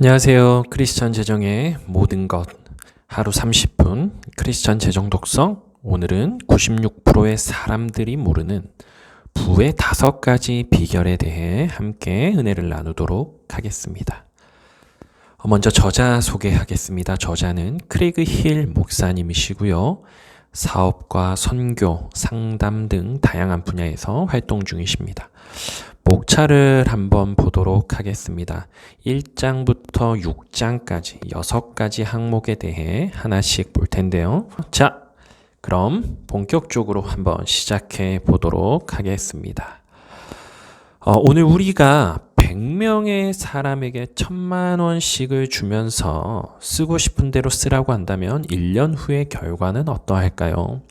안녕하세요. 크리스천 재정의 모든 것 하루 30분 크리스천 재정 독서. 오늘은 96%의 사람들이 모르는 부의 5가지 비결에 대해 함께 은혜를 나누도록 하겠습니다. 먼저 저자 소개하겠습니다. 저자는 크레이그 힐 목사님이시고요. 사업과 선교, 상담 등 다양한 분야에서 활동 중이십니다. 목차를 한번 보도록 하겠습니다. 1장부터 6장까지 6가지 항목에 대해 하나씩 볼 텐데요. 자, 그럼 본격적으로 한번 시작해 보도록 하겠습니다. 오늘 우리가 100명의 사람에게 10,000,000원씩을 주면서 쓰고 싶은 대로 쓰라고 한다면 1년 후의 결과는 어떠할까요?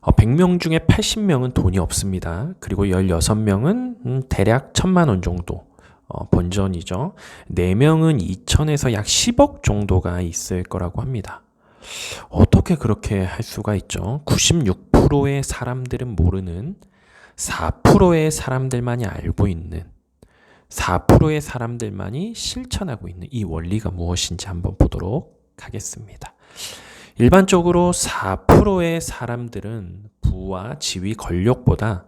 100명 중에 80명은 돈이 없습니다. 그리고 16명은 대략 1,000,000원 정도 본전이죠. 4명은 2천에서 약 10억 정도가 있을 거라고 합니다. 어떻게 그렇게 할 수가 있죠? 96%의 사람들은 모르는 4%의 사람들만이 알고 있는 4%의 사람들만이 실천하고 있는 이 원리가 무엇인지 한번 보도록 하겠습니다. 일반적으로 4%의 사람들은 부와 지위, 권력보다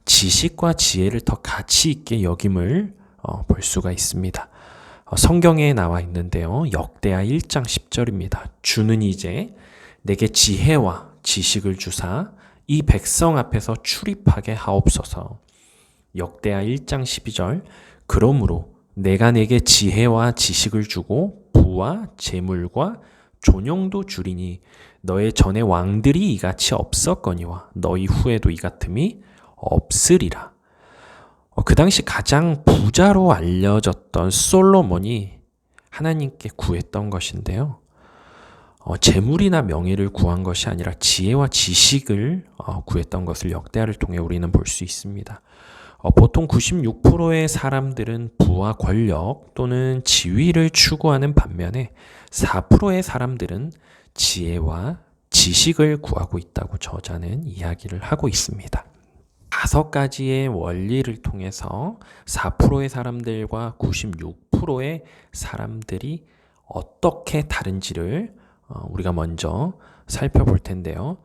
지식과 지혜를 더 가치 있게 여김을 볼 수가 있습니다. 성경에 나와 있는데요. 역대하 1장 10절입니다. 주는 이제 내게 지혜와 지식을 주사 이 백성 앞에서 출입하게 하옵소서. 역대하 1장 12절 그러므로 내가 내게 지혜와 지식을 주고 부와 재물과 존영도 주리니 너의 전에 왕들이 이같이 없었거니와 너희 후에도 이 같음이 없으리라. 그 당시 가장 부자로 알려졌던 솔로몬이 하나님께 구했던 것인데요. 재물이나 명예를 구한 것이 아니라 지혜와 지식을 구했던 것을 역대하를 통해 우리는 볼 수 있습니다. 보통 96%의 사람들은 부와 권력 또는 지위를 추구하는 반면에 4%의 사람들은 지혜와 지식을 구하고 있다고 저자는 이야기를 하고 있습니다. 5가지의 원리를 통해서 4%의 사람들과 96%의 사람들이 어떻게 다른지를 우리가 먼저 살펴볼 텐데요.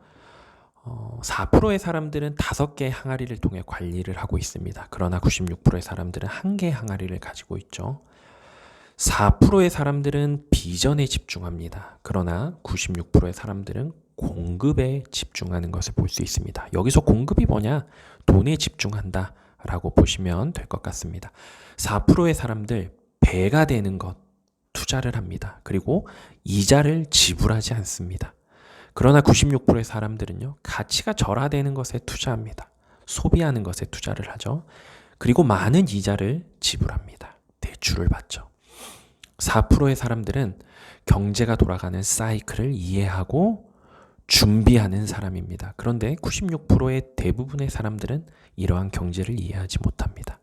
4%의 사람들은 5개의 항아리를 통해 관리를 하고 있습니다. 그러나 96%의 사람들은 1개의 항아리를 가지고 있죠. 4%의 사람들은 비전에 집중합니다. 그러나 96%의 사람들은 공급에 집중하는 것을 볼 수 있습니다. 여기서 공급이 뭐냐? 돈에 집중한다 라고 보시면 될 것 같습니다. 4%의 사람들 배가 되는 것 투자를 합니다. 그리고 이자를 지불하지 않습니다. 그러나 96%의 사람들은요, 가치가 절하되는 것에 투자합니다. 소비하는 것에 투자를 하죠. 그리고 많은 이자를 지불합니다. 대출을 받죠. 4%의 사람들은 경제가 돌아가는 사이클을 이해하고 준비하는 사람입니다. 그런데 96%의 대부분의 사람들은 이러한 경제를 이해하지 못합니다.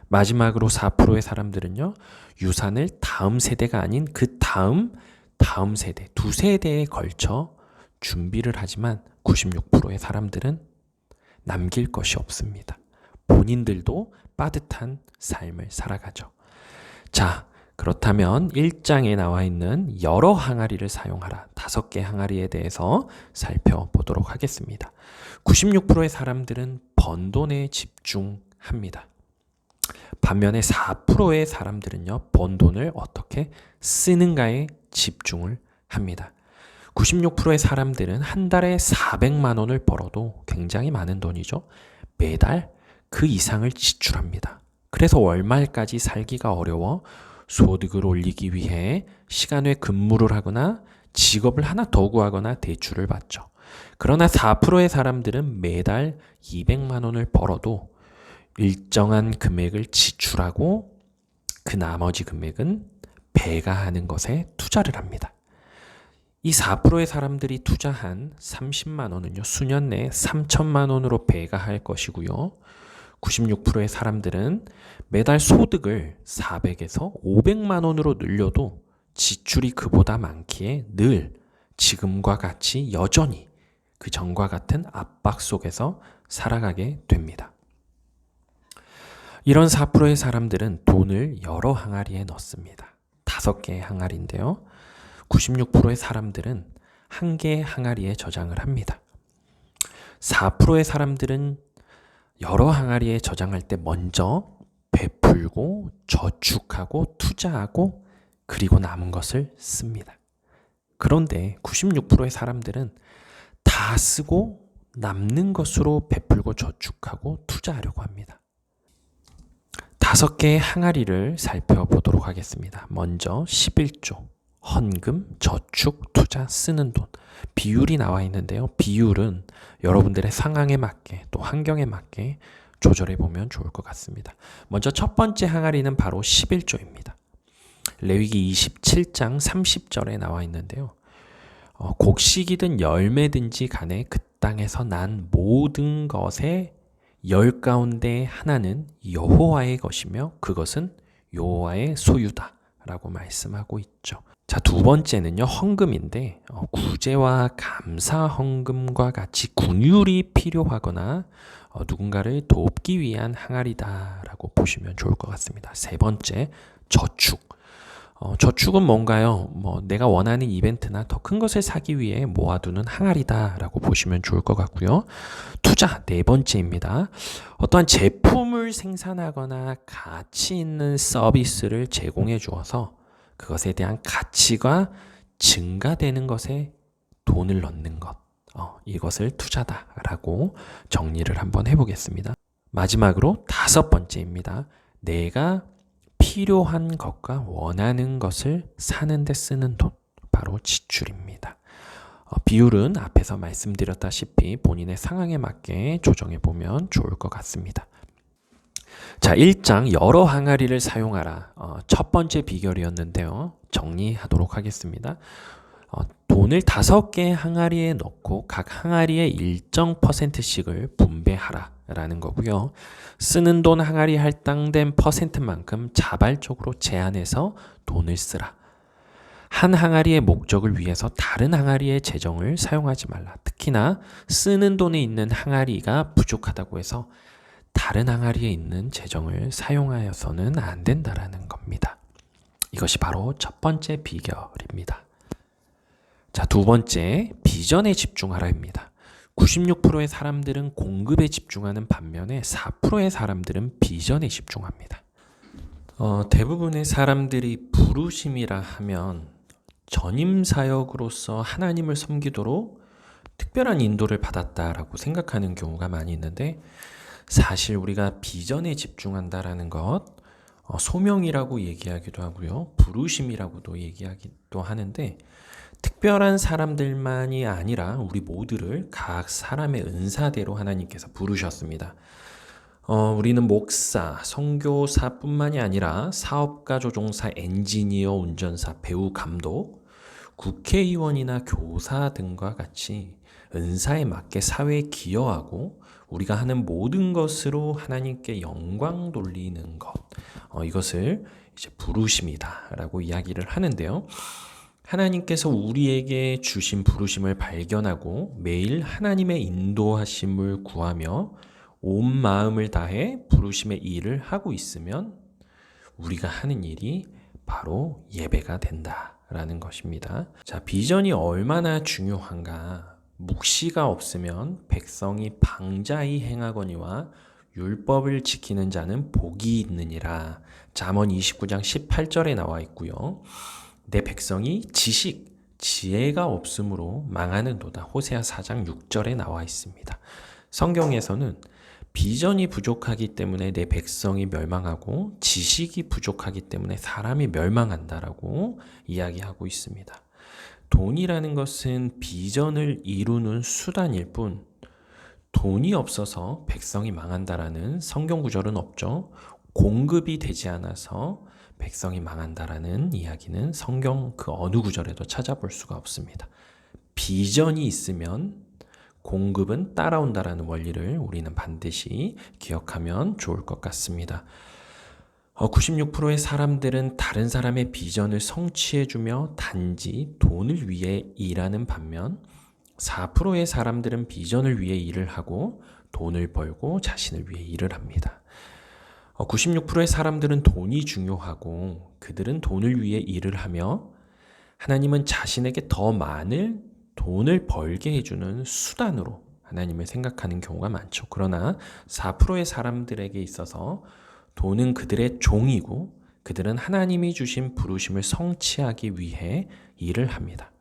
마지막으로 4%의 사람들은요, 유산을 다음 세대가 아닌 그 다음 세대, 2세대에 걸쳐 준비를 하지만 96%의 사람들은 남길 것이 없습니다. 본인들도 빠듯한 삶을 살아가죠. 자, 그렇다면 1장에 나와 있는 여러 항아리를 사용하라. 5개 항아리에 대해서 살펴보도록 하겠습니다. 96%의 사람들은 번 돈에 집중합니다. 반면에 4%의 사람들은요, 번 돈을 어떻게 쓰는가에 집중을 합니다. 96%의 사람들은 한 달에 400만 원을 벌어도 굉장히 많은 돈이죠. 매달 그 이상을 지출합니다. 그래서 월말까지 살기가 어려워 소득을 올리기 위해 시간 외 근무를 하거나 직업을 하나 더 구하거나 대출을 받죠. 그러나 4%의 사람들은 매달 200만 원을 벌어도 일정한 금액을 지출하고 그 나머지 금액은 배가하는 것에 투자를 합니다. 이 4%의 사람들이 투자한 30만 원은요, 수년 내에 3천만 원으로 배가할 것이고요. 96%의 사람들은 매달 소득을 400에서 500만 원으로 늘려도 지출이 그보다 많기에 늘 지금과 같이 여전히 그 전과 같은 압박 속에서 살아가게 됩니다. 이런 4%의 사람들은 돈을 여러 항아리에 넣습니다. 5개의 항아리인데요. 96%의 사람들은 1개의 항아리에 저장을 합니다. 4%의 사람들은 여러 항아리에 저장할 때 먼저 베풀고 저축하고 투자하고 그리고 남은 것을 씁니다. 그런데 96%의 사람들은 다 쓰고 남는 것으로 베풀고 저축하고 투자하려고 합니다. 5개의 항아리를 살펴보도록 하겠습니다. 먼저 11조, 헌금, 저축, 투자, 쓰는 돈. 비율이 나와 있는데요. 비율은 여러분들의 상황에 맞게 또 환경에 맞게 조절해 보면 좋을 것 같습니다. 먼저 첫 번째 항아리는 바로 11조입니다. 레위기 27장 30절에 나와 있는데요. 곡식이든 열매든지 간에 그 땅에서 난 모든 것의 10 가운데 하나는 여호와의 것이며 그것은 여호와의 소유다 라고 말씀하고 있죠. 자, 두 번째는요, 헌금인데 구제와 감사 헌금과 같이 긍휼이 필요하거나 누군가를 돕기 위한 항아리다 라고 보시면 좋을 것 같습니다. 세 번째, 저축. 저축은 뭔가요? 내가 원하는 이벤트나 더 큰 것을 사기 위해 모아두는 항아리다 라고 보시면 좋을 것 같고요. 투자, 네 번째입니다. 어떠한 제품을 생산하거나 가치 있는 서비스를 제공해 주어서 그것에 대한 가치가 증가되는 것에 돈을 넣는 것. 이것을 투자다라고 정리를 한번 해보겠습니다. 마지막으로 5번째입니다. 내가 필요한 것과 원하는 것을 사는 데 쓰는 돈, 바로 지출입니다. 비율은 앞에서 말씀드렸다시피 본인의 상황에 맞게 조정해 보면 좋을 것 같습니다. 자, 1장 여러 항아리를 사용하라. 첫 번째 비결이었는데요. 정리하도록 하겠습니다. 돈을 5개의 항아리에 넣고 각 항아리에 일정 %씩을 분배하라 라는 거고요. 쓰는 돈 항아리 할당된 %만큼 자발적으로 제한해서 돈을 쓰라. 한 항아리의 목적을 위해서 다른 항아리의 재정을 사용하지 말라. 특히나 쓰는 돈에 있는 항아리가 부족하다고 해서 다른 항아리에 있는 재정을 사용하여서는 안 된다라는 겁니다. 이것이 바로 첫 번째 비결입니다. 자, 두 번째, 비전에 집중하라입니다. 96%의 사람들은 공급에 집중하는 반면에 4%의 사람들은 비전에 집중합니다. 대부분의 사람들이 부르심이라 하면 전임 사역으로서 하나님을 섬기도록 특별한 인도를 받았다라고 생각하는 경우가 많이 있는데, 사실 우리가 비전에 집중한다라는 것, 소명이라고 얘기하기도 하고요, 부르심이라고도 얘기하기도 하는데, 특별한 사람들만이 아니라 우리 모두를 각 사람의 은사대로 하나님께서 부르셨습니다. 우리는 목사, 선교사뿐만이 아니라 사업가, 조종사, 엔지니어, 운전사, 배우, 감독, 국회의원이나 교사 등과 같이 은사에 맞게 사회에 기여하고 우리가 하는 모든 것으로 하나님께 영광 돌리는 것, 이것을 이제 부르심이다라고 이야기를 하는데요. 하나님께서 우리에게 주신 부르심을 발견하고 매일 하나님의 인도하심을 구하며 온 마음을 다해 부르심의 일을 하고 있으면 우리가 하는 일이 바로 예배가 된다라는 것입니다. 자, 비전이 얼마나 중요한가? 묵시가 없으면 백성이 방자히 행하거니와 율법을 지키는 자는 복이 있느니라. 잠언 29장 18절에 나와 있고요. 내 백성이 지혜가 없으므로 망하는도다. 호세아 4장 6절에 나와 있습니다. 성경에서는 비전이 부족하기 때문에 내 백성이 멸망하고 지식이 부족하기 때문에 사람이 멸망한다라고 이야기하고 있습니다. 돈이라는 것은 비전을 이루는 수단일 뿐 돈이 없어서 백성이 망한다라는 성경 구절은 없죠. 공급이 되지 않아서 백성이 망한다라는 이야기는 성경 그 어느 구절에도 찾아볼 수가 없습니다. 비전이 있으면 공급은 따라온다라는 원리를 우리는 반드시 기억하면 좋을 것 같습니다. 96%의 사람들은 다른 사람의 비전을 성취해주며 단지 돈을 위해 일하는 반면 4%의 사람들은 비전을 위해 일을 하고 돈을 벌고 자신을 위해 일을 합니다. 96%의 사람들은 돈이 중요하고 그들은 돈을 위해 일을 하며 하나님은 자신에게 더 많은 돈을 벌게 해주는 수단으로 하나님을 생각하는 경우가 많죠. 그러나 4%의 사람들에게 있어서 돈은 그들의 종이고 그들은 하나님이 주신 부르심을 성취하기 위해 일을 합니다.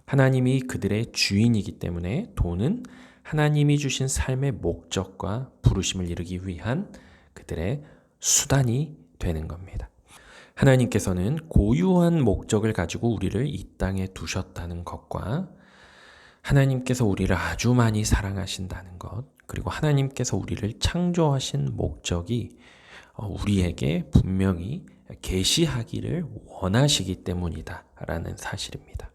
하나님이 그들의 주인이기 때문에 돈은 하나님이 주신 삶의 목적과 부르심을 이루기 위한 그들의 수단이 되는 겁니다. 하나님께서는 고유한 목적을 가지고 우리를 이 땅에 두셨다는 것과 하나님께서 우리를 아주 많이 사랑하신다는 것, 그리고 하나님께서 우리를 창조하신 목적이 우리에게 분명히 계시하기를 원하시기 때문이다라는 사실입니다.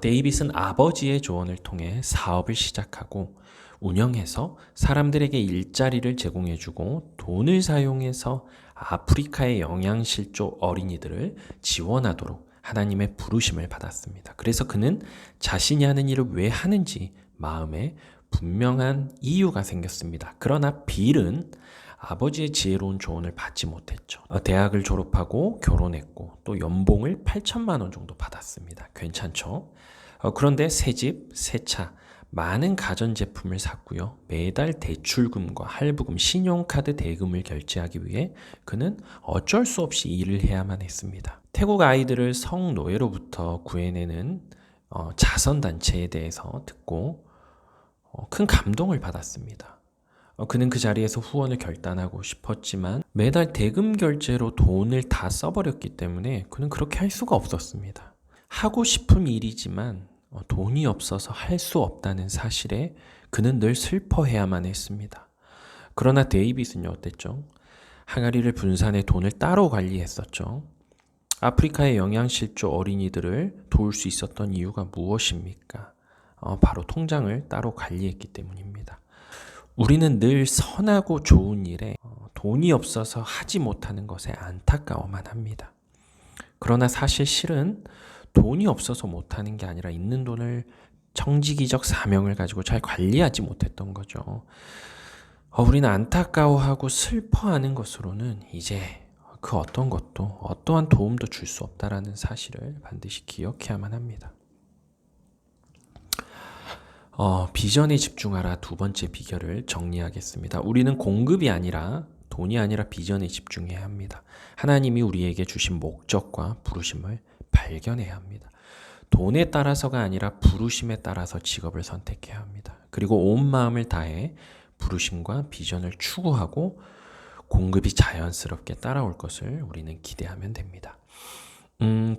데이빗은 아버지의 조언을 통해 사업을 시작하고 운영해서 사람들에게 일자리를 제공해주고 돈을 사용해서 아프리카의 영양실조 어린이들을 지원하도록 하나님의 부르심을 받았습니다. 그래서 그는 자신이 하는 일을 왜 하는지 마음에 분명한 이유가 생겼습니다. 그러나 빌은 아버지의 지혜로운 조언을 받지 못했죠. 대학을 졸업하고 결혼했고 또 연봉을 8천만 원 정도 받았습니다. 괜찮죠? 그런데 새 집, 새 차, 많은 가전제품을 샀고요. 매달 대출금과 할부금, 신용카드 대금을 결제하기 위해 그는 어쩔 수 없이 일을 해야만 했습니다. 태국 아이들을 성노예로부터 구해내는 자선단체에 대해서 듣고 큰 감동을 받았습니다. 그는 그 자리에서 후원을 결단하고 싶었지만 매달 대금 결제로 돈을 다 써버렸기 때문에 그는 그렇게 할 수가 없었습니다. 하고 싶은 일이지만 돈이 없어서 할 수 없다는 사실에 그는 늘 슬퍼해야만 했습니다. 그러나 데이빗은요, 어땠죠? 항아리를 분산해 돈을 따로 관리했었죠. 아프리카의 영양실조 어린이들을 도울 수 있었던 이유가 무엇입니까? 바로 통장을 따로 관리했기 때문입니다. 우리는 늘 선하고 좋은 일에 돈이 없어서 하지 못하는 것에 안타까워만 합니다. 그러나 사실 실은 돈이 없어서 못하는 게 아니라 있는 돈을 청지기적 사명을 가지고 잘 관리하지 못했던 거죠. 우리는 안타까워하고 슬퍼하는 것으로는 이제 그 어떤 것도 어떠한 도움도 줄 수 없다라는 사실을 반드시 기억해야만 합니다. 비전에 집중하라 두 번째 비결을 정리하겠습니다. 우리는 공급이 아니라 돈이 아니라 비전에 집중해야 합니다. 하나님이 우리에게 주신 목적과 부르심을 발견해야 합니다. 돈에 따라서가 아니라 부르심에 따라서 직업을 선택해야 합니다. 그리고 온 마음을 다해 부르심과 비전을 추구하고 공급이 자연스럽게 따라올 것을 우리는 기대하면 됩니다.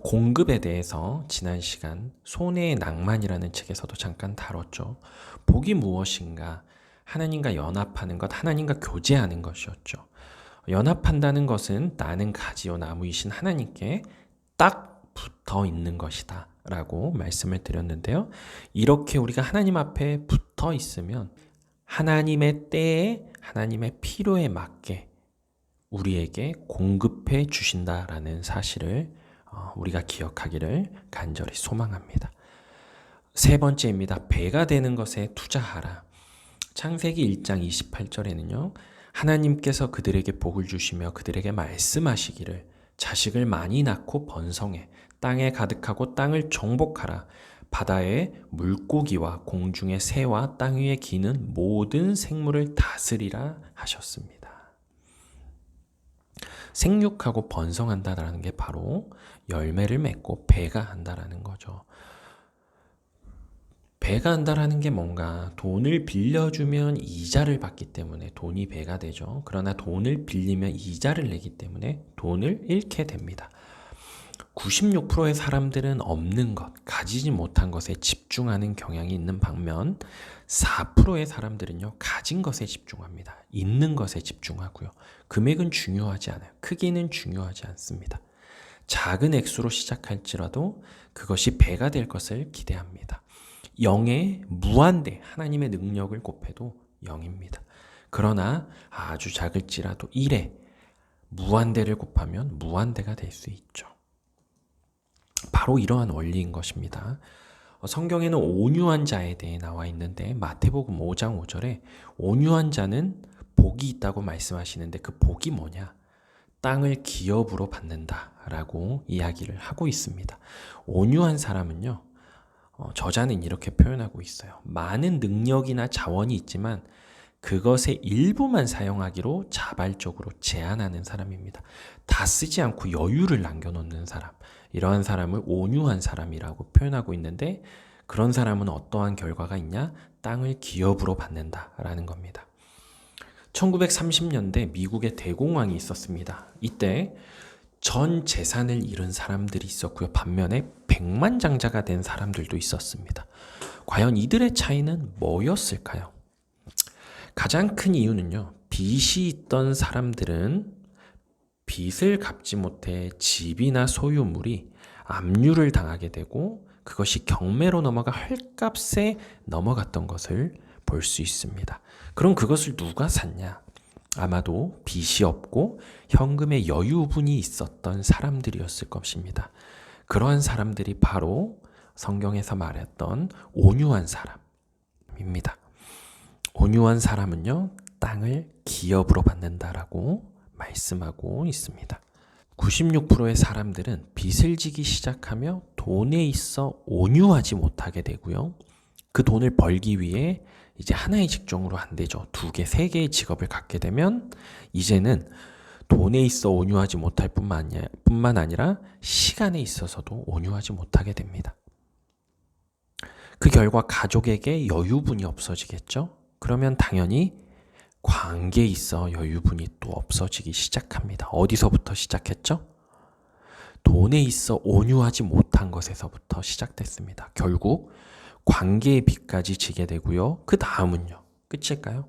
공급에 대해서 지난 시간 손해의 낭만이라는 책에서도 잠깐 다뤘죠. 복이 무엇인가? 하나님과 연합하는 것, 하나님과 교제하는 것이었죠. 연합한다는 것은 나는 가지요 나무이신 하나님께 딱 붙어 있는 것이다 라고 말씀을 드렸는데요. 이렇게 우리가 하나님 앞에 붙어 있으면 하나님의 때에 하나님의 필요에 맞게 우리에게 공급해 주신다라는 사실을 우리가 기억하기를 간절히 소망합니다. 세 번째입니다. 배가 되는 것에 투자하라. 창세기 1장 28절에는요. 하나님께서 그들에게 복을 주시며 그들에게 말씀하시기를 자식을 많이 낳고 번성해 땅에 가득하고 땅을 정복하라. 바다의 물고기와 공중의 새와 땅 위에 기는 모든 생물을 다스리라 하셨습니다. 생육하고 번성한다라는 게 바로 열매를 맺고 배가 한다라는 거죠. 배가 한다라는 게 뭔가 돈을 빌려주면 이자를 받기 때문에 돈이 배가 되죠. 그러나 돈을 빌리면 이자를 내기 때문에 돈을 잃게 됩니다. 96%의 사람들은 없는 것, 가지지 못한 것에 집중하는 경향이 있는 반면 4%의 사람들은요, 가진 것에 집중합니다. 있는 것에 집중하고요. 금액은 중요하지 않아요. 크기는 중요하지 않습니다. 작은 액수로 시작할지라도 그것이 배가 될 것을 기대합니다. 0에 무한대 하나님의 능력을 곱해도 0입니다. 그러나 아주 작을지라도 1에 무한대를 곱하면 무한대가 될 수 있죠. 바로 이러한 원리인 것입니다. 성경에는 온유한 자에 대해 나와 있는데 마태복음 5장 5절에 온유한 자는 복이 있다고 말씀하시는데 그 복이 뭐냐? 땅을 기업으로 받는다라고 이야기를 하고 있습니다. 온유한 사람은요, 저자는 이렇게 표현하고 있어요. 많은 능력이나 자원이 있지만 그것의 일부만 사용하기로 자발적으로 제한하는 사람입니다. 다 쓰지 않고 여유를 남겨놓는 사람, 이러한 사람을 온유한 사람이라고 표현하고 있는데, 그런 사람은 어떠한 결과가 있냐? 땅을 기업으로 받는다라는 겁니다. 1930년대 미국의 대공황이 있었습니다. 이때 전 재산을 잃은 사람들이 있었고요. 반면에 백만장자가 된 사람들도 있었습니다. 과연 이들의 차이는 뭐였을까요? 가장 큰 이유는요, 빚이 있던 사람들은 빚을 갚지 못해 집이나 소유물이 압류를 당하게 되고 그것이 경매로 넘어가 헐값에 넘어갔던 것을 볼 수 있습니다. 그럼 그것을 누가 샀냐? 아마도 빚이 없고 현금의 여유분이 있었던 사람들이었을 것입니다. 그러한 사람들이 바로 성경에서 말했던 온유한 사람입니다. 온유한 사람은요, 땅을 기업으로 받는다라고 말씀하고 있습니다. 96%의 사람들은 빚을 지기 시작하며 돈에 있어 온유하지 못하게 되고요. 그 돈을 벌기 위해 이제 하나의 직종으로 안 되죠. 2개, 3개의 직업을 갖게 되면 이제는 돈에 있어 온유하지 못할 뿐만 아니라 시간에 있어서도 온유하지 못하게 됩니다. 그 결과 가족에게 여유분이 없어지겠죠. 그러면 당연히 관계에 있어 여유분이 또 없어지기 시작합니다. 어디서부터 시작했죠? 돈에 있어 온유하지 못한 것에서부터 시작됐습니다. 결국 관계의 빚까지 지게 되고요. 그 다음은요. 끝일까요?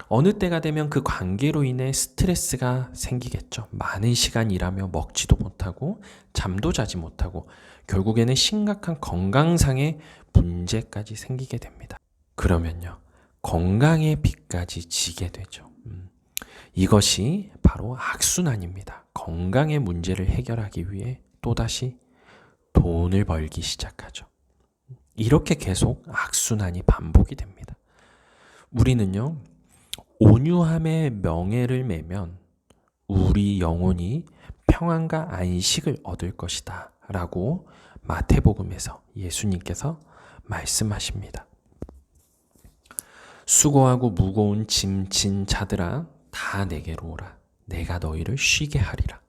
어느 때가 되면 그 관계로 인해 스트레스가 생기겠죠. 많은 시간 일하며 먹지도 못하고 잠도 자지 못하고 결국에는 심각한 건강상의 문제까지 생기게 됩니다. 그러면요. 건강의 빚까지 지게 되죠. 이것이 바로 악순환입니다. 건강의 문제를 해결하기 위해 또다시 돈을 벌기 시작하죠. 이렇게 계속 악순환이 반복이 됩니다. 우리는요, 온유함의 명예를 매면 우리 영혼이 평안과 안식을 얻을 것이다 라고 마태복음에서 예수님께서 말씀하십니다. 수고하고 무거운 짐 진 자들아 다 내게로 오라. 내가 너희를 쉬게 하리라.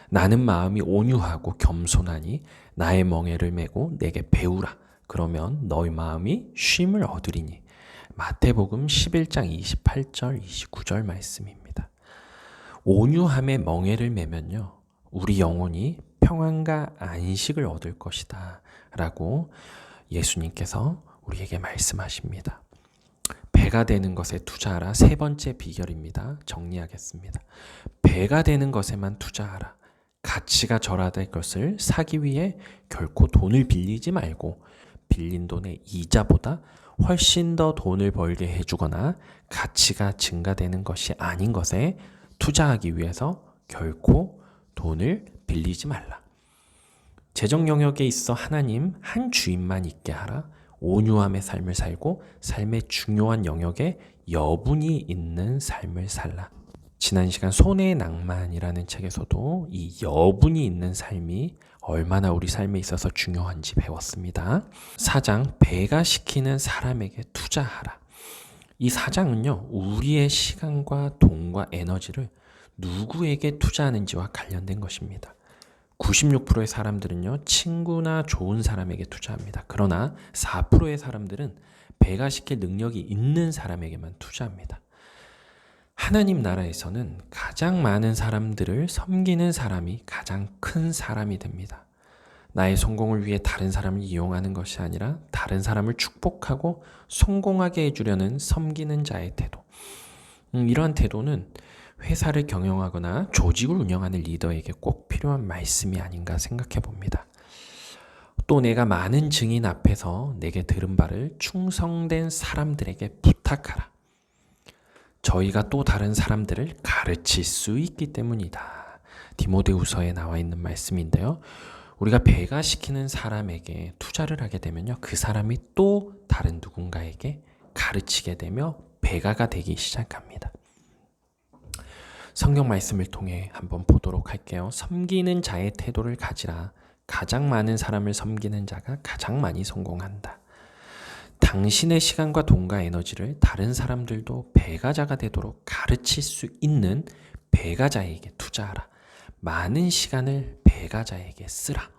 나는 마음이 온유하고 겸손하니 나의 멍에를 메고 내게 배우라. 그러면 너희 마음이 쉼을 얻으리니. 마태복음 11장 28절 29절 말씀입니다. 온유함의 멍에를 메면요, 우리 영혼이 평안과 안식을 얻을 것이다 라고 예수님께서 우리에게 말씀하십니다. 배가 되는 것에 투자하라. 3번째 비결입니다. 정리하겠습니다. 배가 되는 것에만 투자하라. 가치가 절하될 것을 사기 위해 결코 돈을 빌리지 말고 빌린 돈의 이자보다 훨씬 더 돈을 벌게 해주거나 가치가 증가되는 것이 아닌 것에 투자하기 위해서 결코 돈을 빌리지 말라. 재정 영역에 있어 하나님 한 주인만 있게 하라. 온유함의 삶을 살고 삶의 중요한 영역에 여분이 있는 삶을 살라. 지난 시간 손해의 낭만이라는 책에서도 이 여분이 있는 삶이 얼마나 우리 삶에 있어서 중요한지 배웠습니다. 4장 배가 시키는 사람에게 투자하라. 이 4장은요, 우리의 시간과 돈과 에너지를 누구에게 투자하는지와 관련된 것입니다. 96%의 사람들은요, 친구나 좋은 사람에게 투자합니다. 그러나 4%의 사람들은 배가 시킬 능력이 있는 사람에게만 투자합니다. 하나님 나라에서는 가장 많은 사람들을 섬기는 사람이 가장 큰 사람이 됩니다. 나의 성공을 위해 다른 사람을 이용하는 것이 아니라 다른 사람을 축복하고 성공하게 해주려는 섬기는 자의 태도. 이러한 태도는 회사를 경영하거나 조직을 운영하는 리더에게 꼭 필요한 말씀이 아닌가 생각해 봅니다. 또 내가 많은 증인 앞에서 내게 들은 바를 충성된 사람들에게 부탁하라. 저희가 또 다른 사람들을 가르칠 수 있기 때문이다. 디모데후서에 나와 있는 말씀인데요. 우리가 배가 시키는 사람에게 투자를 하게 되면요, 그 사람이 또 다른 누군가에게 가르치게 되며 배가가 되기 시작합니다. 성경 말씀을 통해 한번 보도록 할게요. 섬기는 자의 태도를 가지라. 가장 많은 사람을 섬기는 자가 가장 많이 성공한다. 당신의 시간과 돈과 에너지를 다른 사람들도 배가자가 되도록 가르칠 수 있는 배가자에게 투자하라. 많은 시간을 배가자에게 쓰라.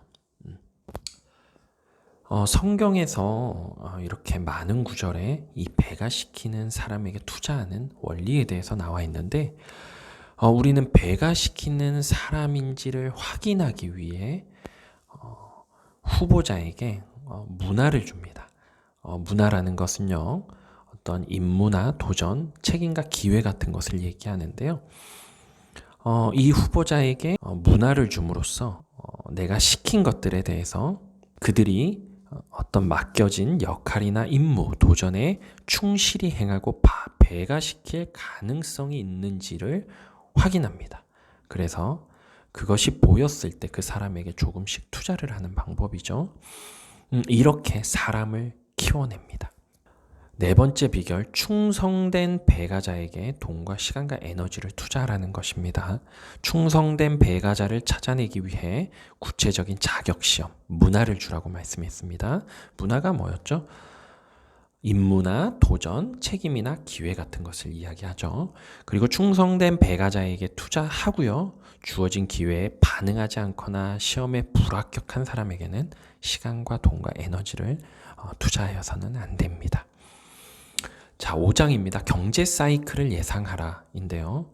성경에서 이렇게 많은 구절에 이 배가시키는 사람에게 투자하는 원리에 대해서 나와 있는데, 우리는 배가시키는 사람인지를 확인하기 위해 후보자에게 문화를 줍니다. 문화라는 것은요, 어떤 임무나 도전, 책임과 기회 같은 것을 얘기하는데요. 이 후보자에게 문화를 줌으로써 내가 시킨 것들에 대해서 그들이 어떤 맡겨진 역할이나 임무, 도전에 충실히 행하고 배가시킬 가능성이 있는지를 확인합니다. 그래서 그것이 보였을 때 그 사람에게 조금씩 투자를 하는 방법이죠. 이렇게 사람을 키워냅니다. 네 번째 비결, 충성된 배가자에게 돈과 시간과 에너지를 투자하라는 것입니다. 충성된 배가자를 찾아내기 위해 구체적인 자격시험, 문화를 주라고 말씀했습니다. 문화가 뭐였죠? 임무나 도전, 책임이나 기회 같은 것을 이야기하죠. 그리고 충성된 배가자에게 투자하고요. 주어진 기회에 반응하지 않거나 시험에 불합격한 사람에게는 시간과 돈과 에너지를 투자하여서는 안 됩니다. 자, 5장입니다. 경제 사이클을 예상하라 인데요.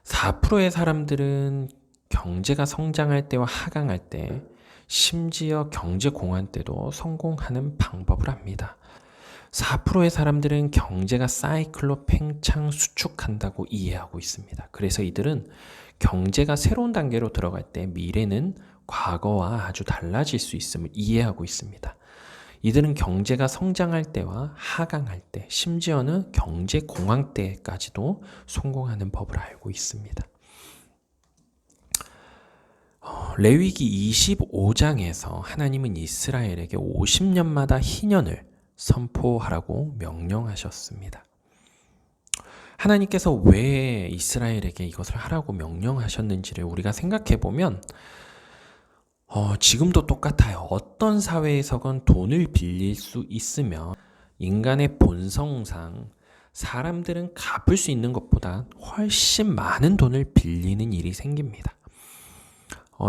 4%의 사람들은 경제가 성장할 때와 하강할 때, 심지어 경제 공황 때도 성공하는 방법을 압니다. 4%의 사람들은 경제가 사이클로 팽창 수축한다고 이해하고 있습니다. 그래서 이들은 경제가 새로운 단계로 들어갈 때 미래는 과거와 아주 달라질 수 있음을 이해하고 있습니다. 이들은 경제가 성장할 때와 하강할 때, 심지어는 경제 공황 때까지도 성공하는 법을 알고 있습니다. 레위기 25장에서 하나님은 이스라엘에게 50년마다 희년을 선포하라고 명령하셨습니다. 하나님께서 왜 이스라엘에게 이것을 하라고 명령하셨는지를 우리가 생각해 보면 지금도 똑같아요. 어떤 사회에서건 돈을 빌릴 수 있으면 인간의 본성상 사람들은 갚을 수 있는 것보다 훨씬 많은 돈을 빌리는 일이 생깁니다.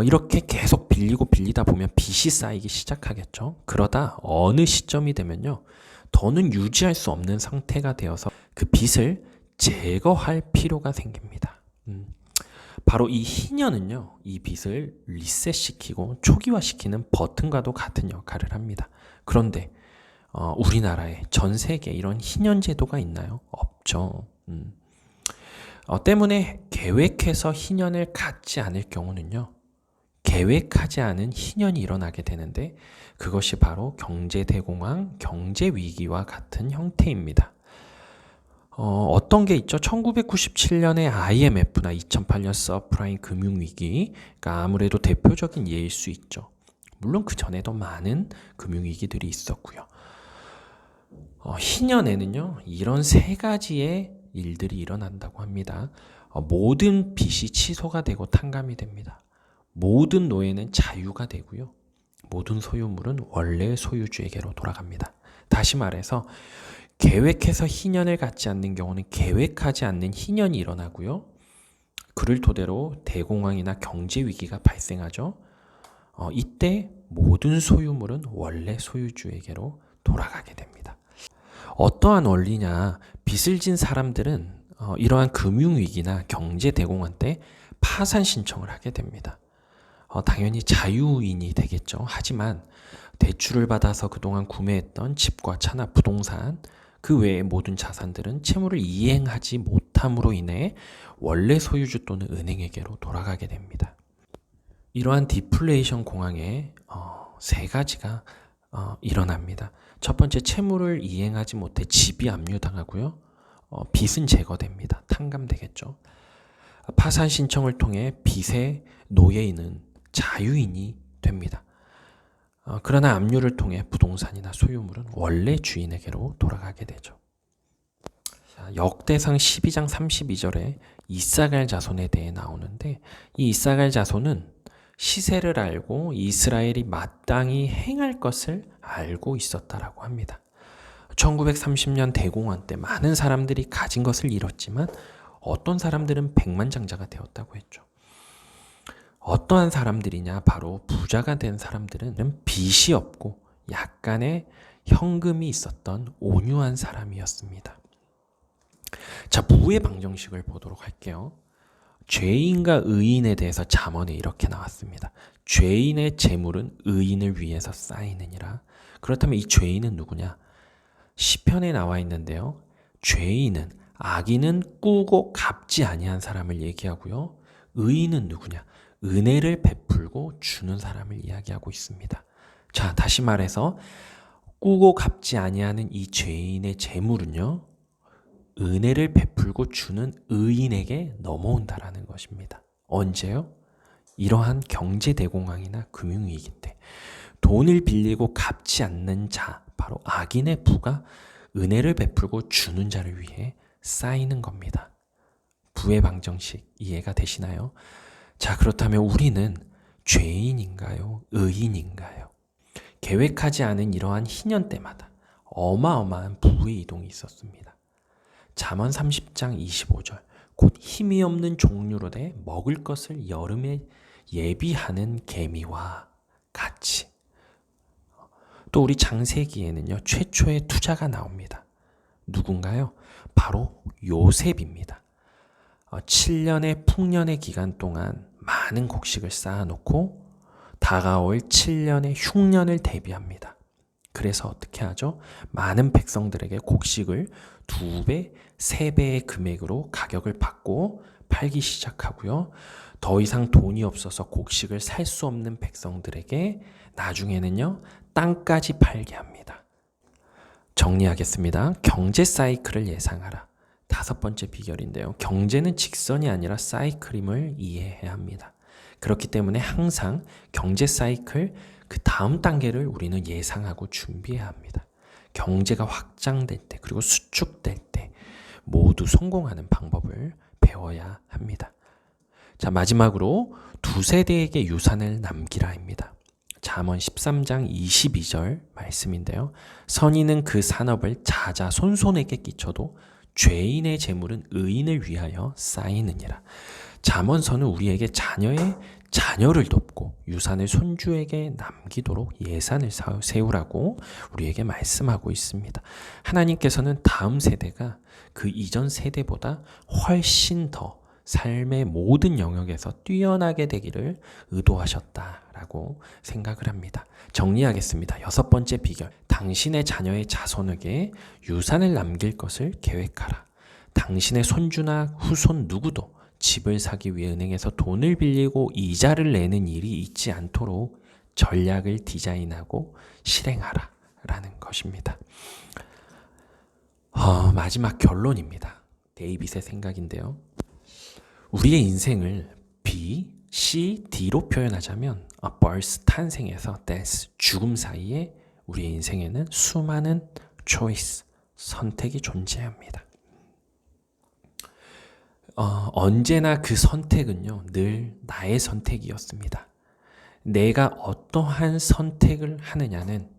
이렇게 계속 빌리고 빌리다 보면 빚이 쌓이기 시작하겠죠. 그러다 어느 시점이 되면요, 더는 유지할 수 없는 상태가 되어서 그 빚을 제거할 필요가 생깁니다. 바로 이 희년은요, 이 빚을 리셋시키고 초기화시키는 버튼과도 같은 역할을 합니다. 그런데 우리나라에, 전 세계에 이런 희년 제도가 있나요? 없죠. 때문에 계획해서 희년을 갖지 않을 경우는요, 계획하지 않은 희년이 일어나게 되는데, 그것이 바로 경제대공황, 경제위기와 같은 형태입니다. 어떤 게 있죠? 1997년의 IMF나 2008년 서프라임 금융위기가 아무래도 대표적인 예일 수 있죠. 물론 그 전에도 많은 금융위기들이 있었고요. 희년에는요, 이런 세 가지의 일들이 일어난다고 합니다. 모든 빚이 취소가 되고 탕감이 됩니다. 모든 노예는 자유가 되고요. 모든 소유물은 원래 소유주에게로 돌아갑니다. 다시 말해서 계획해서 희년을 갖지 않는 경우는 계획하지 않는 희년이 일어나고요. 그를 토대로 대공황이나 경제위기가 발생하죠. 이때 모든 소유물은 원래 소유주에게로 돌아가게 됩니다. 어떠한 원리냐? 빚을 진 사람들은 이러한 금융위기나 경제대공황 때 파산 신청을 하게 됩니다. 당연히 자유인이 되겠죠. 하지만 대출을 받아서 그동안 구매했던 집과 차나 부동산, 그 외의 모든 자산들은 채무를 이행하지 못함으로 인해 원래 소유주 또는 은행에게로 돌아가게 됩니다. 이러한 디플레이션 공황에 세 가지가 일어납니다. 첫 번째, 채무를 이행하지 못해 집이 압류당하고요. 빚은 제거됩니다. 탕감되겠죠. 파산 신청을 통해 빚의 노예인은 자유인이 됩니다. 그러나 압류를 통해 부동산이나 소유물은 원래 주인에게로 돌아가게 되죠. 역대상 12장 32절에 이사갈 자손에 대해 나오는데 이 이사갈 자손은 시세를 알고 이스라엘이 마땅히 행할 것을 알고 있었다라고 합니다. 1930년 대공황 때 많은 사람들이 가진 것을 잃었지만 어떤 사람들은 백만장자가 되었다고 했죠. 어떠한 사람들이냐? 바로 부자가 된 사람들은 빚이 없고 약간의 현금이 있었던 온유한 사람이었습니다. 자, 부의 방정식을 보도록 할게요. 죄인과 의인에 대해서 잠언에 이렇게 나왔습니다. 죄인의 재물은 의인을 위해서 쌓이느니라. 그렇다면 이 죄인은 누구냐? 시편에 나와 있는데요. 죄인은 악인은 꾸고 갚지 아니한 사람을 얘기하고요. 의인은 누구냐? 은혜를 베풀고 주는 사람을 이야기하고 있습니다. 자, 다시 말해서 꾸고 갚지 아니하는 이 죄인의 재물은요. 은혜를 베풀고 주는 의인에게 넘어온다라는 것입니다. 언제요? 이러한 경제대공황이나 금융위기 때 돈을 빌리고 갚지 않는 자, 바로 악인의 부가 은혜를 베풀고 주는 자를 위해 쌓이는 겁니다. 부의 방정식 이해가 되시나요? 자, 그렇다면 우리는 죄인인가요? 의인인가요? 계획하지 않은 이러한 희년 때마다 어마어마한 부의 이동이 있었습니다. 잠언 30장 25절 곧 힘이 없는 종류로 돼 먹을 것을 여름에 예비하는 개미와 같이. 또 우리 창세기에는요, 최초의 투자가 나옵니다. 누군가요? 바로 요셉입니다. 7년의 풍년의 기간 동안 많은 곡식을 쌓아놓고 다가올 7년의 흉년을 대비합니다. 그래서 어떻게 하죠? 많은 백성들에게 곡식을 2배, 3배의 금액으로 가격을 받고 팔기 시작하고요. 더 이상 돈이 없어서 곡식을 살 수 없는 백성들에게 나중에는요, 땅까지 팔게 합니다. 정리하겠습니다. 경제 사이클을 예상하라. 5번째 비결인데요. 경제는 직선이 아니라 사이클임을 이해해야 합니다. 그렇기 때문에 항상 경제 사이클 그 다음 단계를 우리는 예상하고 준비해야 합니다. 경제가 확장될 때 그리고 수축될 때 모두 성공하는 방법을 배워야 합니다. 자, 마지막으로 2세대에게 유산을 남기라입니다. 잠언 13장 22절 말씀인데요. 선인은 그 산업을 자자손손에게 끼쳐도 죄인의 재물은 의인을 위하여 쌓이느니라. 잠언서는 우리에게 자녀를 돕고 유산을 손주에게 남기도록 예산을 세우라고 우리에게 말씀하고 있습니다. 하나님께서는 다음 세대가 그 이전 세대보다 훨씬 더 삶의 모든 영역에서 뛰어나게 되기를 의도하셨다라고 생각을 합니다. 정리하겠습니다. 6번째 비결. 당신의 자녀의 자손에게 유산을 남길 것을 계획하라. 당신의 손주나 후손 누구도 집을 사기 위해 은행에서 돈을 빌리고 이자를 내는 일이 있지 않도록 전략을 디자인하고 실행하라 라는 것입니다. 마지막 결론입니다. 데이빗의 생각인데요. 우리의 인생을 B, C, D로 표현하자면 birth, 탄생에서 death, 죽음 사이에 우리의 인생에는 수많은 choice, 선택이 존재합니다. 언제나 그 선택은요, 늘 나의 선택이었습니다. 내가 어떠한 선택을 하느냐는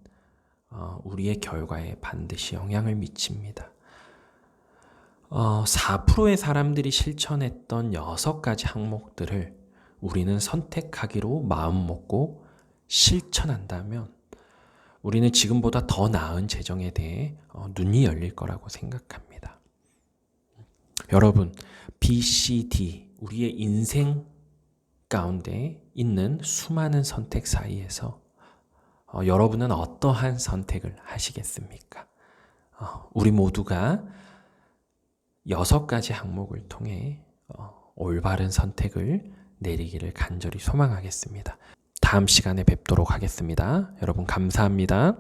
우리의 결과에 반드시 영향을 미칩니다. 4%의 사람들이 실천했던 6가지 항목들을 우리는 선택하기로 마음먹고 실천한다면 우리는 지금보다 더 나은 재정에 대해 눈이 열릴 거라고 생각합니다. 여러분, B, C, D, 우리의 인생 가운데 있는 수많은 선택 사이에서 여러분은 어떠한 선택을 하시겠습니까? 우리 모두가 6가지 항목을 통해 올바른 선택을 내리기를 간절히 소망하겠습니다. 다음 시간에 뵙도록 하겠습니다. 여러분 감사합니다.